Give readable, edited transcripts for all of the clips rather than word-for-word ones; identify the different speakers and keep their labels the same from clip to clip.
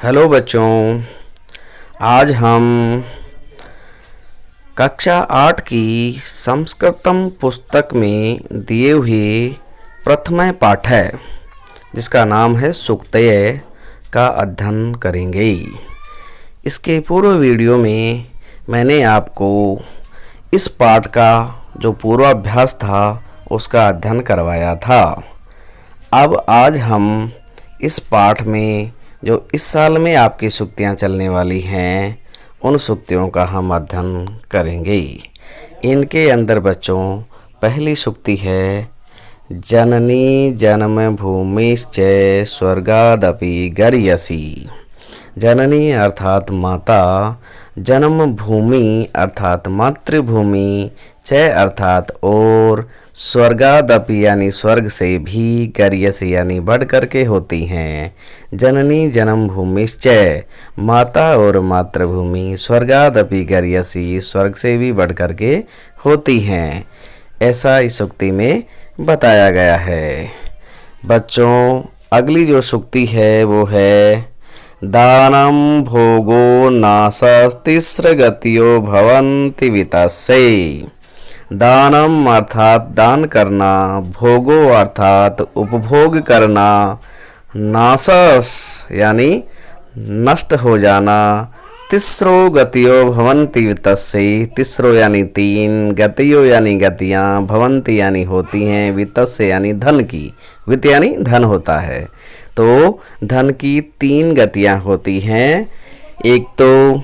Speaker 1: Hello बच्चों, आज हम कक्षा 8 की संस्कृतम पुस्तक में दिए हुए प्रथम पाठ है जिसका नाम है सूक्तय का अध्ययन करेंगे। इसके पूर्व वीडियो में मैंने आपको इस पाठ का जो पूर्वाभ्यास था उसका अध्ययन करवाया था। अब आज हम इस पाठ में जो इस साल में आपकी सूक्तियाँ चलने वाली हैं उन सूक्तियों का हम अध्ययन करेंगे। इनके अंदर बच्चों पहली सूक्ति है जननी जन्म भूमिश्च स्वर्गादपि गर्यसि। जननी अर्थात माता, जन्म भूमि अर्थात मातृभूमि, च अर्थात और, स्वर्गादपि यानी स्वर्ग से भी, गर्यसि यानी बढ़ करके होती हैं। जननी जन्म भूमिश्च माता और मातृभूमि, स्वर्गादपि गर्यसि स्वर्ग से भी बढ़ करके होती हैं, ऐसा इस सूक्ति में बताया गया है। बच्चों अगली जो सूक्ति है वो है दानम भोगो नासस्तिस्रगतियो भवन्ति वित्तस्य। दानम अर्थात दान करना, भोगो अर्थात उपभोग करना, नासस यानी नष्ट हो जाना, तिस्रो गतियो भवन्ति वित्तस्य, तिस्रो यानी तीन, गतियो यानी गतियाँ, भवन्ति यानी होती हैं, वित्तस्य यानी धन की, वित्त यानी धन होता है। तो धन की तीन गतियाँ होती हैं। एक तो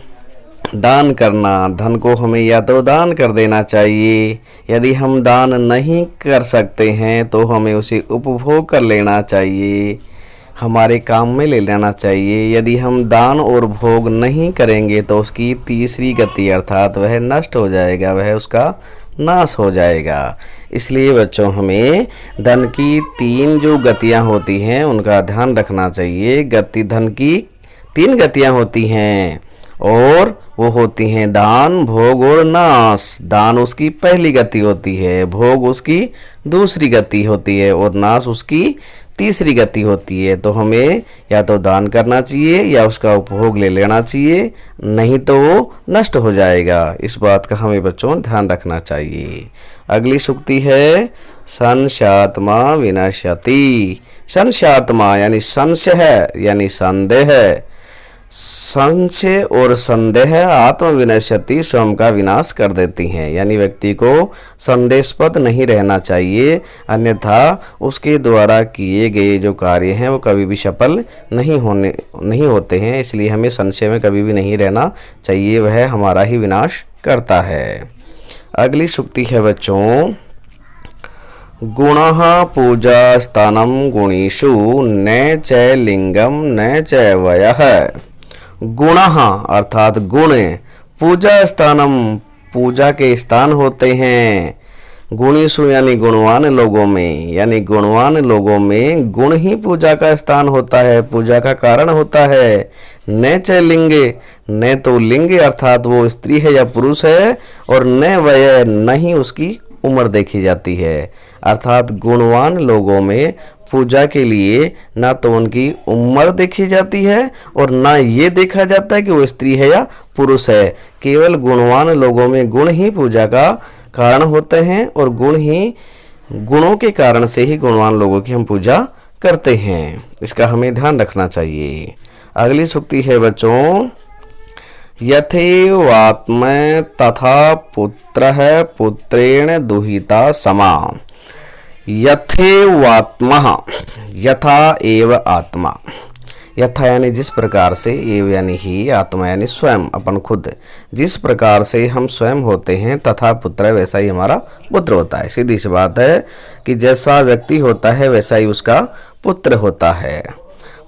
Speaker 1: दान करना, धन को हमें या तो दान कर देना चाहिए, यदि हम दान नहीं कर सकते हैं तो हमें उसे उपभोग कर लेना चाहिए, हमारे काम में ले लेना चाहिए। यदि हम दान और भोग नहीं करेंगे तो उसकी तीसरी गति अर्थात वह नष्ट हो जाएगा, वह उसका नाश हो जाएगा। इसलिए बच्चों हमें धन की तीन जो गतियां होती हैं उनका ध्यान रखना चाहिए। धन की तीन गतियां होती हैं और वो होती हैं दान, भोग और नाश। दान उसकी पहली गति होती है, भोग उसकी दूसरी गति होती है और नाश उसकी तीसरी गति होती है। तो हमें या तो दान करना चाहिए या उसका उपभोग ले लेना चाहिए, नहीं तो वो नष्ट हो जाएगा। इस बात का हमें बच्चों ध्यान रखना चाहिए। अगली सूक्ति है संशयात्मा विनश्यति। संशयात्मा यानी संशय है यानी संदेह है। संशय और संदेह आत्म विनश्यति स्वयं का विनाश कर देती हैं, यानी व्यक्ति को संदेहास्पद नहीं रहना चाहिए, अन्यथा उसके द्वारा किए गए जो कार्य हैं वो कभी भी सफल नहीं होते हैं। इसलिए हमें संशय में कभी भी नहीं रहना चाहिए, वह हमारा ही विनाश करता है। अगली सूक्ति है बच्चों गुणः पूजा स्थानम गुणीषु न च लिंगम न च वयः। गुणः अर्थात गुण, पूजा स्थानम पूजा के स्थान होते हैं, गुणीषु यानी गुणवान लोगों में, यानी गुणवान लोगों में गुण ही पूजा का स्थान होता है, पूजा का कारण होता है। न च लिंगे, न तो लिंग अर्थात वो स्त्री है या पुरुष है, और न वय न ही उसकी उम्र देखी जाती है। अर्थात गुणवान लोगों में पूजा के लिए ना तो उनकी उम्र देखी जाती है और ना ये देखा जाता है कि वो स्त्री है या पुरुष है। केवल गुणवान लोगों में गुण ही पूजा का कारण होते हैं और गुणों के कारण से ही गुणवान लोगों की हम पूजा करते हैं। इसका हमें ध्यान रखना चाहिए। अगली सूक्ति है बच्चों यथैवात्मा तथा पुत्रः पुत्रेण दुहिता समा। यथैवात्मा, यथा एव आत्मा, यथा यानी जिस प्रकार से, एव यानी ही, आत्मा यानी स्वयं अपन खुद, जिस प्रकार से हम स्वयं होते हैं, तथा पुत्र वैसा ही हमारा पुत्र होता है। सीधी सी बात है कि जैसा व्यक्ति होता है वैसा ही उसका पुत्र होता है।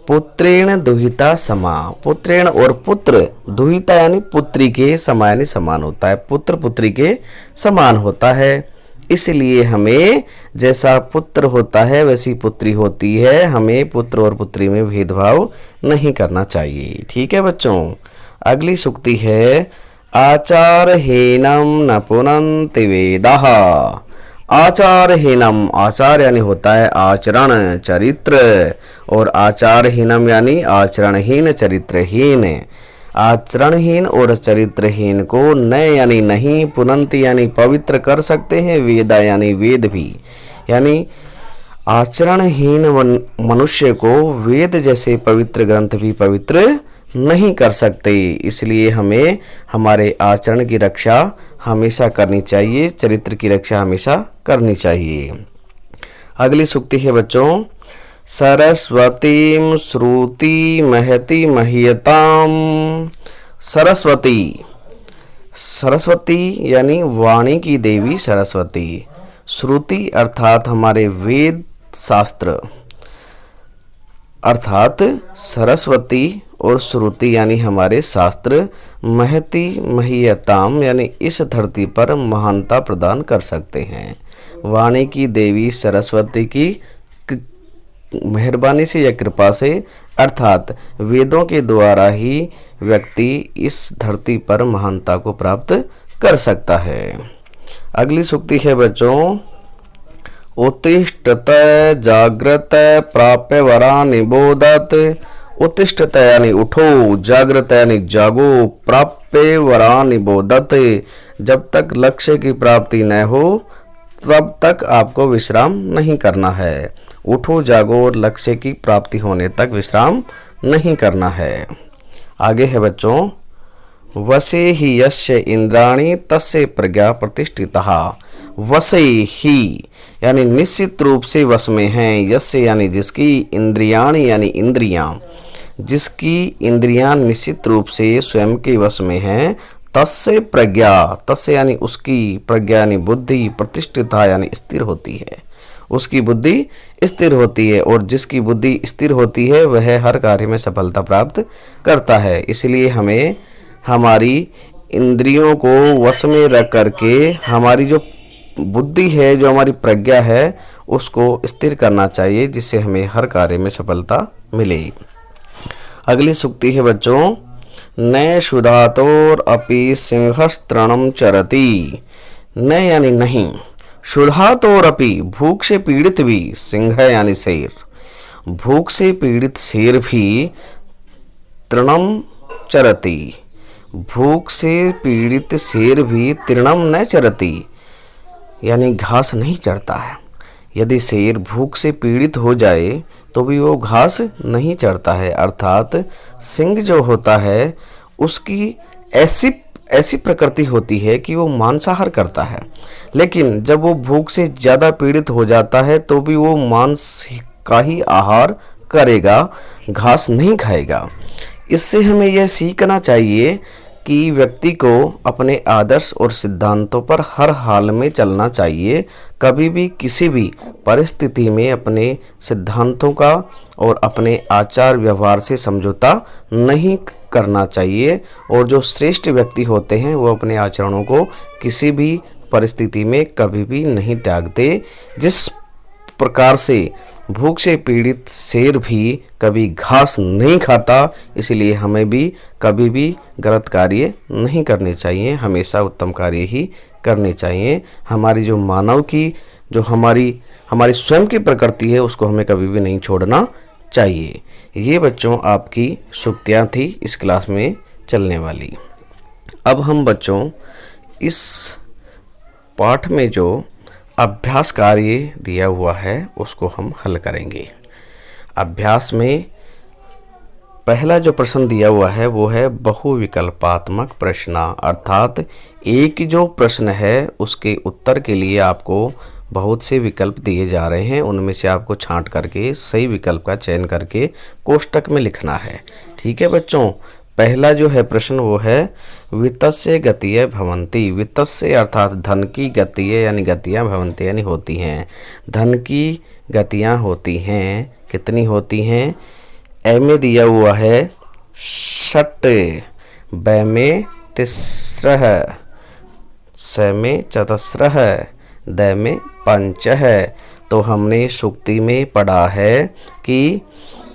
Speaker 1: पुत्रेण दुहिता समा, पुत्रेण और पुत्र, दुहिता यानी पुत्री के, समा यानी समान होता है, पुत्र पुत्री के समान होता है। इसलिए हमें जैसा पुत्र होता है वैसी पुत्री होती है, हमें पुत्र और पुत्री में भेदभाव नहीं करना चाहिए। ठीक है बच्चों। अगली सूक्ति है आचारहीनम न पुनन्ति वेदाः। आचारहीनम, आचार यानी होता है आचरण, चरित्र, और आचारहीनम यानी आचरणहीन, चरित्रहीन। आचरणहीन और चरित्रहीन को न यानी नहीं, पुनंत यानी पवित्र कर सकते हैं, वेदा यानी वेद भी। यानी आचरणहीन मनुष्य को वेद जैसे पवित्र ग्रंथ भी पवित्र नहीं कर सकते। इसलिए हमें हमारे आचरण की रक्षा हमेशा करनी चाहिए, चरित्र की रक्षा हमेशा करनी चाहिए। अगली सूक्ति है बच्चों, सरस्वतीं श्रुति महति मह्यताम। सरस्वती, सरस्वती यानी वाणी की देवी सरस्वती। श्रुति अर्थात हमारे वेद शास्त्र, अर्थात सरस्वती और श्रुति यानी हमारे शास्त्र, महति मह्यताम यानी इस धरती पर महानता प्रदान कर सकते हैं। वाणी की देवी सरस्वती की मेहरबानी से या कृपा से, अर्थात वेदों के द्वारा ही व्यक्ति इस धरती पर महानता को प्राप्त कर सकता है। अगली सूक्ति है बच्चों, उत्तिष्ठत जागृत प्राप्य वरा निबोधत। उत्तिष्ठत यानी उठो, जागृत यानी जागो, प्राप्य वरा निबोधत, जब तक लक्ष्य की प्राप्ति न हो तब तक आपको विश्राम नहीं करना है। उठो, जागो और लक्ष्य की प्राप्ति होने तक विश्राम नहीं करना है। आगे है बच्चों, वसे ही यस्य इंद्राणी तस्य प्रज्ञा प्रतिष्ठितः। वसे ही यानी निश्चित रूप से वश में हैं, यस्य यानी जिसकी, इंद्रियाणी यानी इंद्रियां, जिसकी इंद्रियां निश्चित रूप से स्वयं के वश में हैं, तस्य प्रज्ञा, तस्य यानी उसकी, प्रज्ञा यानी बुद्धि, प्रतिष्ठिता यानी स्थिर होती है, उसकी बुद्धि स्थिर होती है, और जिसकी बुद्धि स्थिर होती है वह हर कार्य में सफलता प्राप्त करता है। इसलिए हमें हमारी इंद्रियों को वश में रख करके हमारी जो बुद्धि है, जो हमारी प्रज्ञा है, उसको स्थिर करना चाहिए, जिससे हमें हर कार्य में सफलता मिले। अगली सूक्ति है बच्चों, न क्षुधातोर अपि सिंहस्तृणम चरति। न यानी नहीं, क्षुधातोर अपि भूख से पीड़ित भी, सिंह यानी शेर, भूख से पीड़ित शेर भी तृणम चरति, भूख से पीड़ित शेर भी तृणम न चरति यानी घास नहीं चरता है। यदि शेर भूख से पीड़ित हो जाए तो भी वो घास नहीं चरता है, अर्थात सिंह जो होता है उसकी ऐसी प्रकृति होती है कि वो मांसाहार करता है, लेकिन जब वो भूख से ज़्यादा पीड़ित हो जाता है तो भी वो मांस का ही आहार करेगा, घास नहीं खाएगा। इससे हमें यह सीखना चाहिए कि व्यक्ति को अपने आदर्श और सिद्धांतों पर हर हाल में चलना चाहिए, कभी भी किसी भी परिस्थिति में अपने सिद्धांतों का और अपने आचार व्यवहार से समझौता नहीं करना चाहिए। और जो श्रेष्ठ व्यक्ति होते हैं वो अपने आचरणों को किसी भी परिस्थिति में कभी भी नहीं त्यागते। जिस प्रकार से भूख से पीड़ित शेर भी कभी घास नहीं खाता, इसलिए हमें भी कभी भी गलत कार्य नहीं करने चाहिए, हमेशा उत्तम कार्य ही करने चाहिए। हमारी जो मानव की जो हमारी स्वयं की प्रकृति है उसको हमें कभी भी नहीं छोड़ना चाहिए। ये बच्चों आपकी सूक्तियाँ थी इस क्लास में चलने वाली। अब हम बच्चों इस पाठ में जो अभ्यास कार्य दिया हुआ है उसको हम हल करेंगे। अभ्यास में पहला जो प्रश्न दिया हुआ है वो है बहुविकल्पात्मक प्रश्न, अर्थात एक जो प्रश्न है उसके उत्तर के लिए आपको बहुत से विकल्प दिए जा रहे हैं, उनमें से आपको छांट करके सही विकल्प का चयन करके कोष्टक में लिखना है। ठीक है बच्चों, पहला जो है प्रश्न वो है वित्तस्य गतिय भवन्ति। वित्तस्य अर्थात धन की गतिय यानी गतियाँ, भवन्ति यानी होती हैं। धन की गतियाँ होती हैं, कितनी होती हैं? ए में दिया हुआ है षट, ब में तिस्रः, स में चतस्रः, द में पंच है। तो हमने सूक्ति में पढ़ा है कि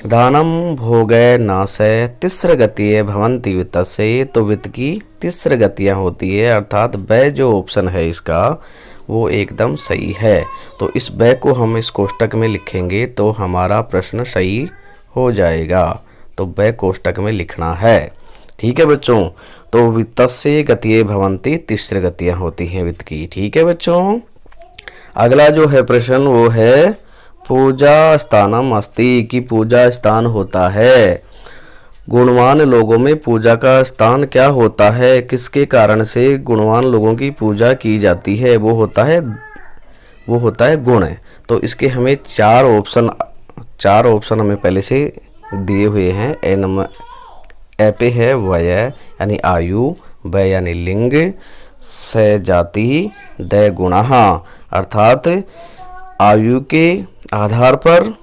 Speaker 1: दानम भोगय नाशय तिस्र गतिय भवन्ति वित्तस्य, तो वित्त की तिस्र गतियाँ होती है, अर्थात ब जो ऑप्शन है इसका वो एकदम सही है। तो इस ब को हम इस कोष्टक में लिखेंगे तो हमारा प्रश्न सही हो जाएगा। तो ब कोष्टक में लिखना है। ठीक है बच्चों। तो वित्तस्य गतिये भवन्ति, तिस्र गतियाँ होती हैं वित्त की। ठीक है बच्चों। अगला जो है प्रश्न वो है पूजा स्थानम अस्ति, कि पूजा स्थान होता है। गुणवान लोगों में पूजा का स्थान क्या होता है, किसके कारण से गुणवान लोगों की पूजा की जाती है? वो होता है गुण। तो इसके हमें चार ऑप्शन हमें पहले से दिए हुए हैं। ए पे है वय यानी आयु, ब यानी लिंग, स जाति, द गुणः, अर्थात आयु के आधार पर,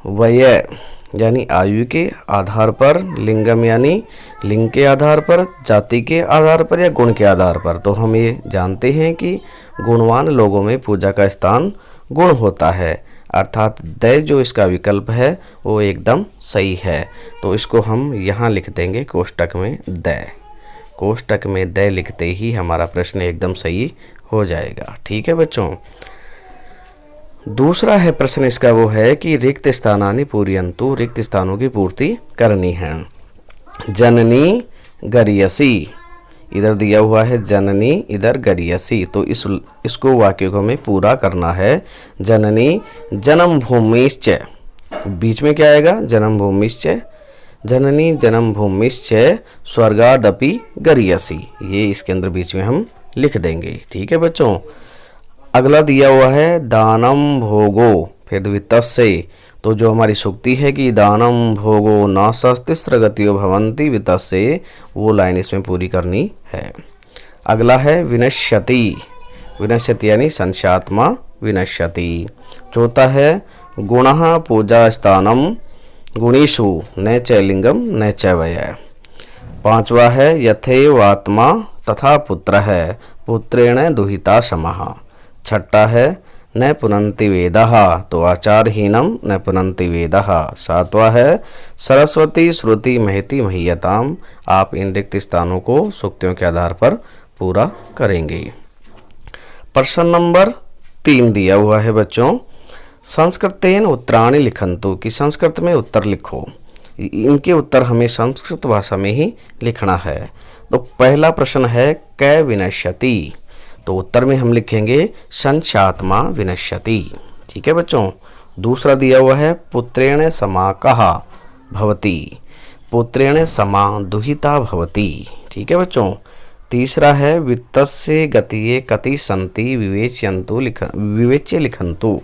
Speaker 1: वय यानी आयु के आधार पर, लिंगम यानी लिंग के आधार पर, जाति के आधार पर या गुण के आधार पर। तो हम ये जानते हैं कि गुणवान लोगों में पूजा का स्थान गुण होता है, अर्थात द जो इसका विकल्प है वो एकदम सही है। तो इसको हम यहाँ लिख देंगे कोष्टक में द। कोष्टक में द लिखते ही हमारा प्रश्न एकदम सही हो जाएगा। ठीक है बच्चों। दूसरा है प्रश्न इसका वो है कि रिक्त स्थानानि पूरयन्तु, रिक्त स्थानों की पूर्ति करनी है। जननी गरियसी, इधर दिया हुआ है जननी, इधर गरियसी। तो इसको वाक्य को हमें पूरा करना है। जननी जन्म भूमिश्च, बीच में क्या आएगा? जन्म भूमिश्च। जननी जन्म भूमिश्च स्वर्गादपि गरियसी, ये इसके अंदर बीच में हम लिख देंगे। ठीक है बच्चों। अगला दिया हुआ है दानम भोगो, फिर वित्तस्य। तो जो हमारी सूक्ति है कि दानम भोगो नासस्तिस्र गतियो भवन्ति वित्तस्य, वो लाइन इसमें पूरी करनी है। अगला है विनश्यति, विनश्यति यानी संशात्मा विनश्यति। चौथा है गुणः पूजा स्थानम गुणेषु न च लिंगम न च वय। पांचवा है यथैव आत्मा तथा पुत्र है पुत्रेण दुहिता समः। छठा है न पुनन्ति वेदः, तो आचारहीनम न पुनन्ति वेदः। सातवां है सरस्वती श्रुति महति महीयताम। आप इन रिक्त स्थानों को सूक्तियों के आधार पर पूरा करेंगे। प्रश्न नंबर 3 दिया हुआ है बच्चों, संस्कृतेन उत्तराणि लिखन्तु, कि संस्कृत में उत्तर लिखो। इनके उत्तर हमें संस्कृत भाषा में ही लिखना है। तो पहला प्रश्न है कै विनश्यति, तो उत्तर में हम लिखेंगे संशात्मा विनश्यति। ठीक है बच्चों। दूसरा दिया हुआ है पुत्रेण समा कहा भवति, पुत्रेण समा दुहिता भवति। ठीक है बच्चों। तीसरा है वित्तस्य गतिये कति सन्ति विवेच्य लिखन्तु,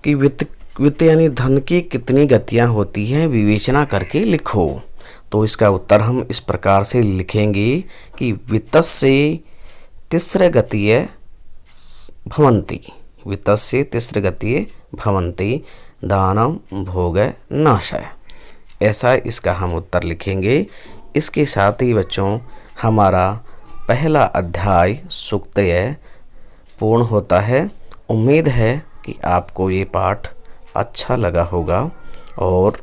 Speaker 1: कि वित्त यानी धन की कितनी गतियां होती हैं विवेचना करके लिखो। तो इसका उत्तर हम इस प्रकार से लिखेंगे कि वित्तस्य तिस्र गतिये भवन्ति, वित्तस्य तिस्र गतिये भवन्ति दानम भोग नाशय। ऐसा इसका हम उत्तर लिखेंगे। इसके साथ ही बच्चों हमारा पहला अध्याय सूक्तय पूर्ण होता है। उम्मीद है कि आपको ये पाठ अच्छा लगा होगा और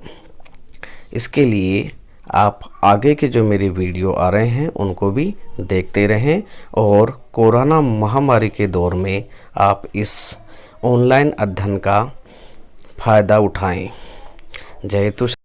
Speaker 1: इसके लिए आप आगे के जो मेरे वीडियो आ रहे हैं उनको भी देखते रहें और कोरोना महामारी के दौर में आप इस ऑनलाइन अध्ययन का फ़ायदा उठाएं। जय हिंद।